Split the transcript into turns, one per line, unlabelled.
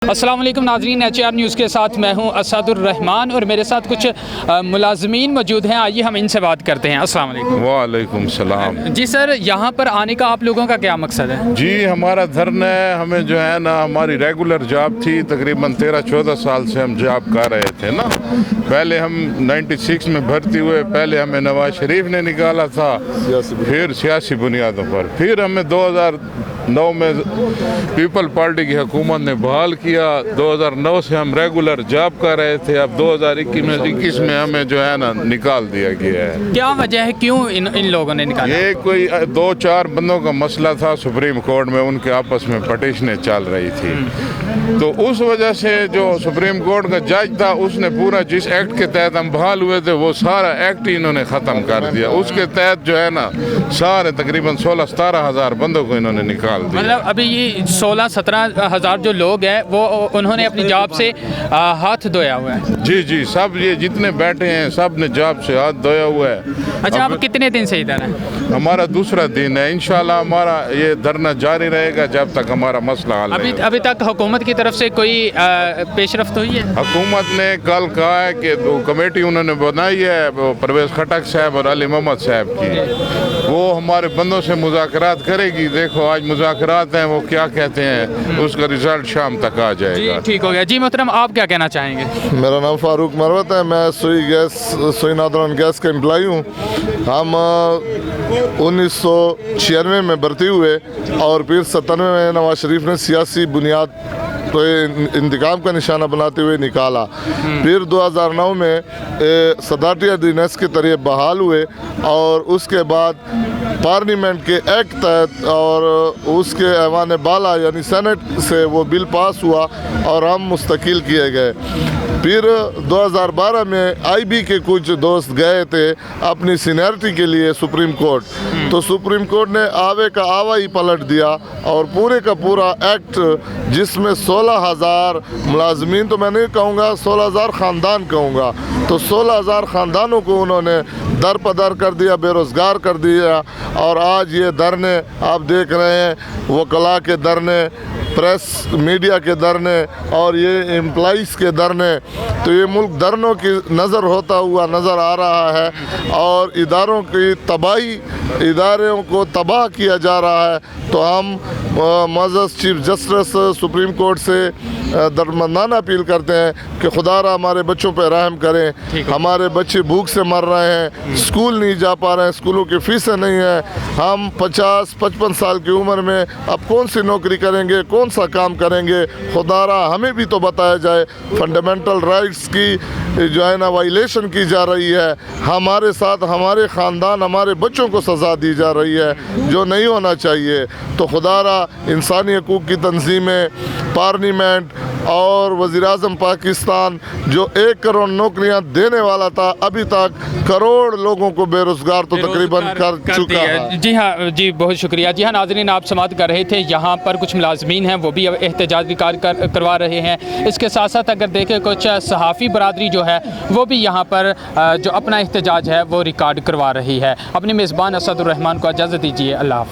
अस्सलाम वालेकुम नाज़रीन, HR न्यूज़ के साथ मैं हूं असदुर रहमान और मेरे साथ कुछ मुलाजमीन मौजूद हैं। आइए हम इनसे बात करते हैं। अस्सलाम वालेकुम।
वालेकुम सलाम।
जी सर, यहाँ पर आने का आप लोगों का क्या मकसद है?
जी हमारा धरना है, हमें जो है ना हमारी रेगुलर जॉब थी, तकरीबन 13-14 साल से हम जॉब कर रहे थे ना। पहले हम 96 में भर्ती हुए, पहले हमें नवाज शरीफ ने निकाला था, फिर सियासी बुनियादों पर, फिर हमें 2009 में पीपल पार्टी की हुकूमत ने बहाल किया। 2009 से हम रेगुलर जॉब कर रहे थे, अब 2021 में हमें जो है ना निकाल दिया गया है।
क्या वजह है, क्यों इन लोगों ने निकाला?
ये कोई 2-4 बंदों का मसला था सुप्रीम कोर्ट में, उनके आपस में पटिशनें चल रही थी, तो उस वजह से जो सुप्रीम कोर्ट का जज था उसने पूरा जिस एक्ट के तहत हम बहाल हुए थे वो सारा एक्ट ही इन्होंने ख़त्म कर दिया। उसके तहत जो है ना सारे तकरीबन 16-17 हज़ार बंदों को इन्होंने निकाल दिया।
मतलब अभी ये 16-17 हज़ार जो लोग हैं वो उन्होंने अपनी जॉब से हाथ धोया हुआ है?
जी जी, सब ये जितने बैठे हैं सब ने जॉब से हाथ धोया हुआ है।
अच्छा, आप कितने दिन से इधर हैं?
हमारा दूसरा दिन है, इंशाल्लाह हमारा ये धरना जारी रहेगा जब तक हमारा मसला हल नहीं होगा।
अभी तक हुकूमत की तरफ से कोई पेशरफ्त हुई है?
हुकूमत ने कल कहा है कि वो कमेटी उन्होंने बनाई है, वो परवेज़ खटक साहब और अली मोहम्मद साहब की, वो हमारे बंदों से मुज़ाकरात करेगी। देखो आज मुज़ाकरात हैं, वो क्या कहते हैं, उसका रिजल्ट शाम तक आ जाएगा।
जी ठीक हो गया। जी मोहतरम, आप क्या कहना चाहेंगे?
मेरा नाम फारूक मरवत है, मैं सुई नादरान गैस का एम्प्लॉई हूँ। हम 1996 में भर्ती हुए और फिर 97 में नवाज शरीफ ने सियासी बुनियाद तो इंतकाम का निशाना बनाते हुए निकाला। फिर 2009 में सदारती ऑर्डिनेंस के तहत बहाल हुए और उसके बाद पार्लियामेंट के एक्ट तहत और उसके ऐवान बाला यानी सेनेट से वो बिल पास हुआ और हम मुस्तकिल किए गए। फिर 2012 में IB के कुछ दोस्त गए थे अपनी सीनियरिटी के लिए सुप्रीम कोर्ट, तो सुप्रीम कोर्ट ने आवे का आवा ही पलट दिया और पूरे का पूरा एक्ट जिसमें 16,000 मुलाजमीन, तो मैं नहीं कहूँगा 16,000 ख़ानदान कहूँगा, तो 16,000 ख़ानदानों को उन्होंने दर पदर कर दिया, बेरोज़गार कर दिया। और आज ये धरने आप देख रहे हैं, वकला के धरने, प्रेस मीडिया के धरने और ये एम्प्लॉइज़ के धरने, तो ये मुल्क धरनों की नज़र होता हुआ नज़र आ रहा है और इदारों की तबाही, इदारों को तबाह किया जा रहा है। तो हम मुअज़्ज़ज़ चीफ जस्टिस सुप्रीम कोर्ट से दरमंदाना अपील करते हैं कि खुदारा हमारे बच्चों पर रहम करें। हमारे बच्चे भूख से मर रहे हैं, स्कूल नहीं जा पा रहे हैं, स्कूलों की फ़ीसें नहीं हैं। हम 50-55 साल की उम्र में अब कौन सी नौकरी करेंगे, कौन सा काम करेंगे? खुदारा हमें भी तो बताया जाए। फंडामेंटल राइट्स की जो है ना वायलेशन की जा रही है, हमारे साथ हमारे ख़ानदान, हमारे बच्चों को सज़ा दी जा रही है जो नहीं होना चाहिए। तो खुदारा इंसानी हकूक़ की तंजीमें, पार्लियामेंट और वज़ीर-ए-आज़म पाकिस्तान जो 1 करोड़ नौकरियां देने वाला था, अभी तक करोड़ लोगों को बेरोज़गार तो तकरीबन कर चुका है।
जी हाँ जी, बहुत शुक्रिया। जी हाँ नाज़रीन, आप समाअत कर रहे थे, यहाँ पर कुछ मुलाजमीन हैं वो भी एहतजाज भी करवा रहे हैं। इसके साथ साथ अगर देखें कुछ सहाफ़ी बरादरी जो है वो भी यहाँ पर जो अपना एहतजाज है वो रिकॉर्ड करवा रही है। अपनी मेज़बान असदुर रहमान को इजाज़त दीजिए। अल्लाह हाफ़िज़।